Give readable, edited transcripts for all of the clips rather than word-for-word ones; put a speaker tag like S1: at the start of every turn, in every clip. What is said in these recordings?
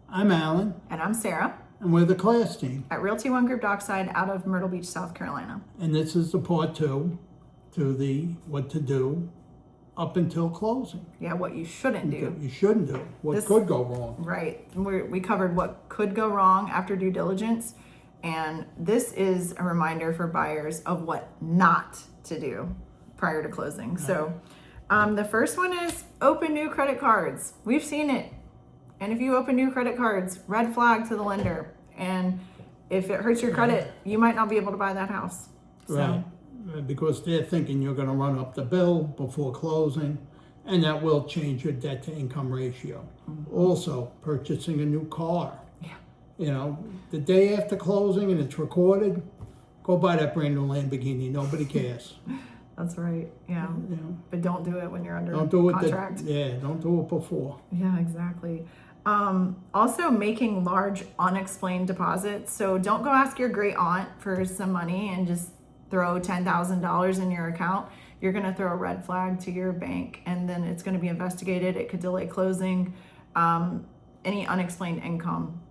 S1: I'm Alan,
S2: And I'm Sarah
S1: and we're the KLAS Team.
S2: at Realty One Group Dockside out of Myrtle Beach, South Carolina.
S1: And this is the part 2 to the what to do up until closing.
S2: Yeah, what you shouldn't do.
S1: You shouldn't do. What could go wrong.
S2: Right. We covered what could go wrong after due diligence. And this is a reminder for buyers of what not to do prior to closing. Right. So the first one is open new credit cards. We've seen it. And if you open new credit cards, red flag to the lender. And if it hurts your credit, you might not be able to buy that house. So.
S1: Right. Because they're thinking you're going to run up the bill before closing, and that will change your debt to income ratio. Mm-hmm. Also, purchasing a new car.
S2: Yeah.
S1: You know, the day after closing and it's recorded, go buy that brand new Lamborghini. Nobody cares.
S2: That's right. Yeah. But don't do it when you're under
S1: don't do
S2: contract.
S1: Don't do it before.
S2: Yeah, exactly. Also making large unexplained deposits. So don't go ask your great aunt for some money and just throw $10,000 in your account. You're going to throw a red flag to your bank, and then it's going to be investigated. It could delay closing. Any unexplained income,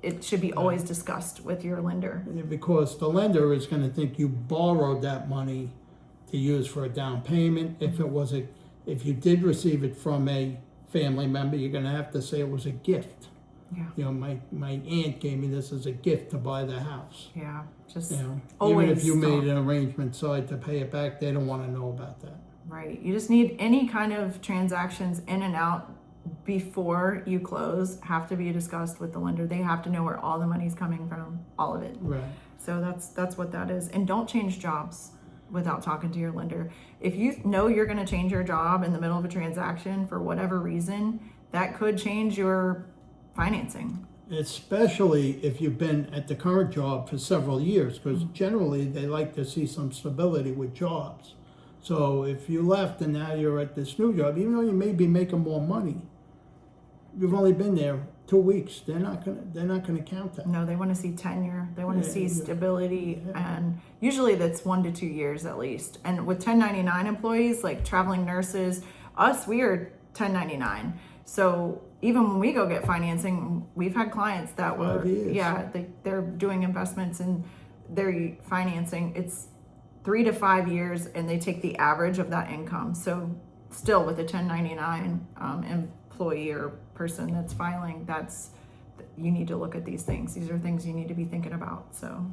S2: it should be always discussed with your lender.
S1: Because the lender is going to think you borrowed that money to use for a down payment. If you did receive it from a family member, you're going to have to say it was a gift.
S2: Yeah.
S1: You know, my aunt gave me this as a gift to buy the house.
S2: Yeah. Just
S1: even if you made an arrangement to pay it back, they don't want to know about that.
S2: Right. You just need any kind of transactions in and out before you close have to be discussed with the lender. They have to know where all the money's coming from, all of it.
S1: Right.
S2: So that's what that is. And don't change jobs without talking to your lender. If you know you're going to change your job in the middle of a transaction for whatever reason, that could change your financing.
S1: Especially if you've been at the current job for several years, because generally they like to see some stability with jobs. So if you left and now you're at this new job, even though you may be making more money, you've only been there 2 weeks. They're not gonna count that.
S2: No, they want to see tenure. They want to see stability, and usually that's 1 to 2 years at least. And with 1099 employees, like traveling nurses, we are 1099. So even when we go get financing, we've had clients that were, they're doing investments and they're financing. It's 3 to 5 years, and they take the average of that income. So still with a 1099 employee or person that's filing, you need to look at these things. These are things you need to be thinking about. So,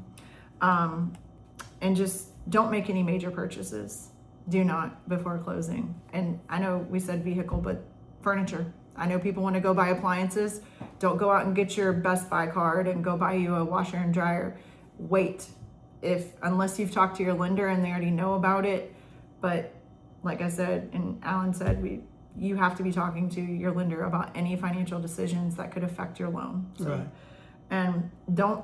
S2: and just don't make any major purchases. Do not before closing. And I know we said vehicle, but furniture. I know people want to go buy appliances. Don't go out and get your Best Buy card and go buy you a washer and dryer. Wait, unless you've talked to your lender and they already know about it. But like I said, and Alan said, you have to be talking to your lender about any financial decisions that could affect your loan. So,
S1: right.
S2: And don't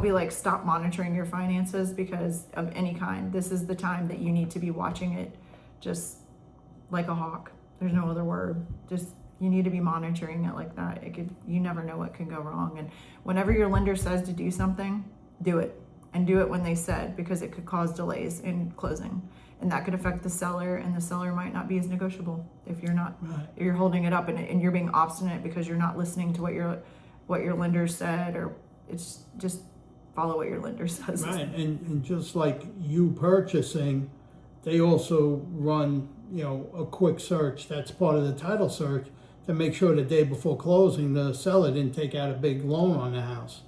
S2: be like, stop monitoring your finances because of any kind. This is the time that you need to be watching it just like a hawk. There's no other word. Just, you need to be monitoring it like that. You never know what can go wrong. And whenever your lender says to do something, do it. And do it when they said, because it could cause delays in closing. And that could affect the seller, and the seller might not be as negotiable if you're not, if you're holding it up and you're being obstinate because you're not listening to what your lender said, or it's just follow what your lender says.
S1: Right. And just like you purchasing, they also run a quick search. That's part of the title search to make sure the day before closing the seller didn't take out a big loan on the house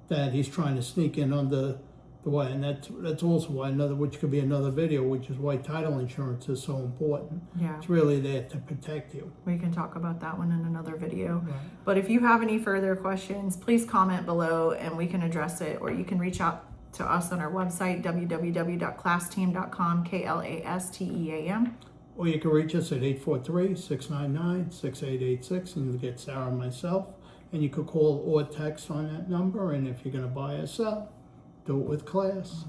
S1: that he's trying to sneak in under the way. And that's also why which could be another video, which is why title insurance is so important.
S2: Yeah.
S1: It's really there to protect you.
S2: We can talk about that one in another video.
S1: Right.
S2: But if you have any further questions, please comment below and we can address it, or you can reach out to us on our website, www.clasteam.com, KLASTEAM.
S1: Or you can reach us at 843-699-6886, and you'll get Sarah and myself. And you could call or text on that number. And if you're going to buy or sell, do it with KLAS.